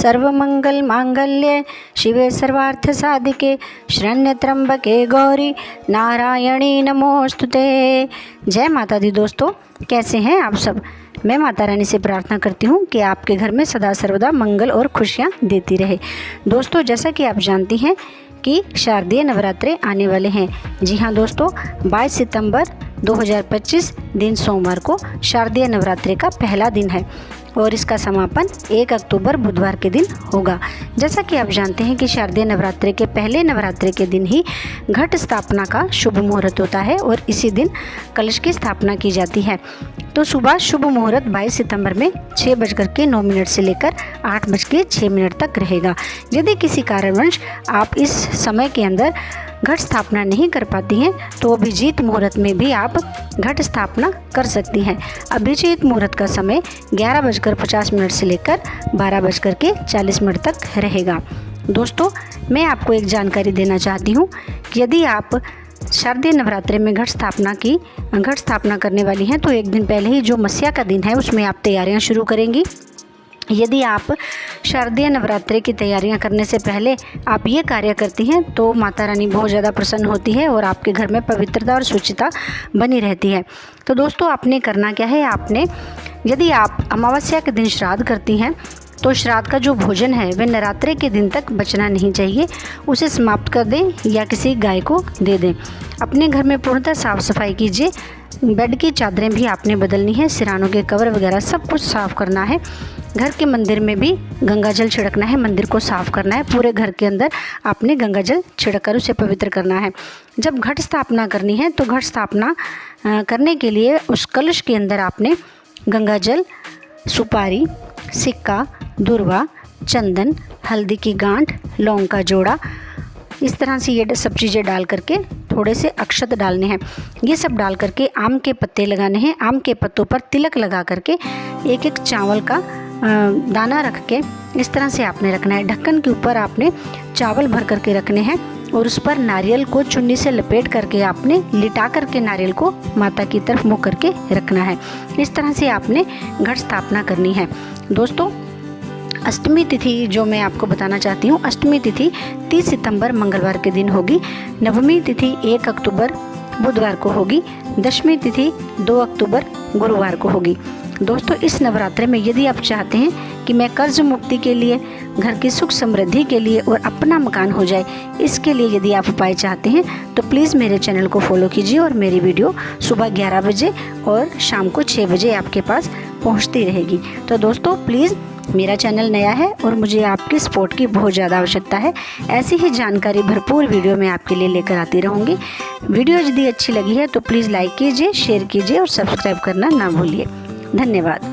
सर्वमंगल मांगल्ये शिवे सर्वार्थ साधिके शरण्य त्र्यंबके गौरी नारायणी नमोस्तुते। जय माता दी। दोस्तों, कैसे हैं आप सब? मैं माता रानी से प्रार्थना करती हूँ कि आपके घर में सदा सर्वदा मंगल और खुशियाँ देती रहे। दोस्तों, जैसा कि आप जानती हैं कि शारदीय नवरात्रे आने वाले हैं। जी हाँ दोस्तों, 22 सितंबर 2025 दिन सोमवार को शारदीय नवरात्रे का पहला दिन है और इसका समापन 1 अक्टूबर बुधवार के दिन होगा। जैसा कि आप जानते हैं कि शारदीय नवरात्रे के पहले नवरात्रे के दिन ही घट स्थापना का शुभ मुहूर्त होता है और इसी दिन कलश की स्थापना की जाती है। तो सुबह शुभ मुहूर्त 22 सितंबर में 6:09 से लेकर 8:06 तक रहेगा। यदि किसी कारणवश आप इस समय के अंदर घट स्थापना नहीं कर पाती हैं तो अभिजीत मुहूर्त में भी आप घट स्थापना कर सकती हैं। अभिजीत मुहूर्त का समय 11:50 से लेकर 12:40 तक रहेगा। दोस्तों, मैं आपको एक जानकारी देना चाहती हूँ कि यदि आप शारदीय नवरात्रे में घट स्थापना करने वाली हैं तो एक दिन पहले ही जो मस्या का दिन है उसमें आप तैयारियां शुरू करेंगी। यदि आप शारदीय नवरात्रे की तैयारियां करने से पहले आप ये कार्य करती हैं तो माता रानी बहुत ज़्यादा प्रसन्न होती है और आपके घर में पवित्रता और शुचिता बनी रहती है। तो दोस्तों, आपने करना क्या है, यदि आप अमावस्या के दिन श्राद्ध करती हैं तो श्राद्ध का जो भोजन है वह नवरात्रे के दिन तक बचना नहीं चाहिए। उसे समाप्त कर दें या किसी गाय को दे दें। अपने घर में पूर्णतः साफ़ सफाई कीजिए। बेड की चादरें भी आपने बदलनी है, सिरानों के कवर वगैरह सब कुछ साफ़ करना है। घर के मंदिर में भी गंगा जल छिड़कना है, मंदिर को साफ़ करना है। पूरे घर के अंदर आपने गंगा जल छिड़ककर उसे पवित्र करना है। जब घट स्थापना करनी है तो घट स्थापना करने के लिए उस कलश के अंदर आपने गंगा जल, सुपारी, सिक्का, दुर्वा, चंदन, हल्दी की गांठ, लौंग का जोड़ा, इस तरह से ये सब चीज़ें डाल करके थोड़े से अक्षत डालने हैं। ये सब डाल करके आम के पत्ते लगाने हैं। आम के पत्तों पर तिलक लगा करके एक एक चावल का दाना रख के इस तरह से आपने रखना है। ढक्कन के ऊपर आपने चावल भर करके रखने हैं और उस पर नारियल को चुन्नी से लपेट करके आपने लिटा करके नारियल को माता की तरफ मुँह करके रखना है। इस तरह से आपने घट स्थापना करनी है। दोस्तों, अष्टमी तिथि जो मैं आपको बताना चाहती हूँ, अष्टमी तिथि 30 सितंबर मंगलवार के दिन होगी। नवमी तिथि 1 अक्टूबर बुधवार को होगी। दशमी तिथि 2 अक्टूबर गुरुवार को होगी। दोस्तों, इस नवरात्रे में यदि आप चाहते हैं कि मैं कर्ज मुक्ति के लिए, घर की सुख समृद्धि के लिए और अपना मकान हो जाए, इसके लिए यदि आप उपाय चाहते हैं तो प्लीज़ मेरे चैनल को फॉलो कीजिए और मेरी वीडियो सुबह 11 बजे और शाम को 6 बजे आपके पास पहुंचती रहेगी। तो दोस्तों, प्लीज़, मेरा चैनल नया है और मुझे आपकी सपोर्ट की बहुत ज़्यादा आवश्यकता है। ऐसी ही जानकारी भरपूर वीडियो मैं आपके लिए लेकर आती रहूँगी। वीडियो यदि अच्छी लगी है तो प्लीज़ लाइक कीजिए, शेयर कीजिए और सब्सक्राइब करना ना भूलिए। धन्यवाद।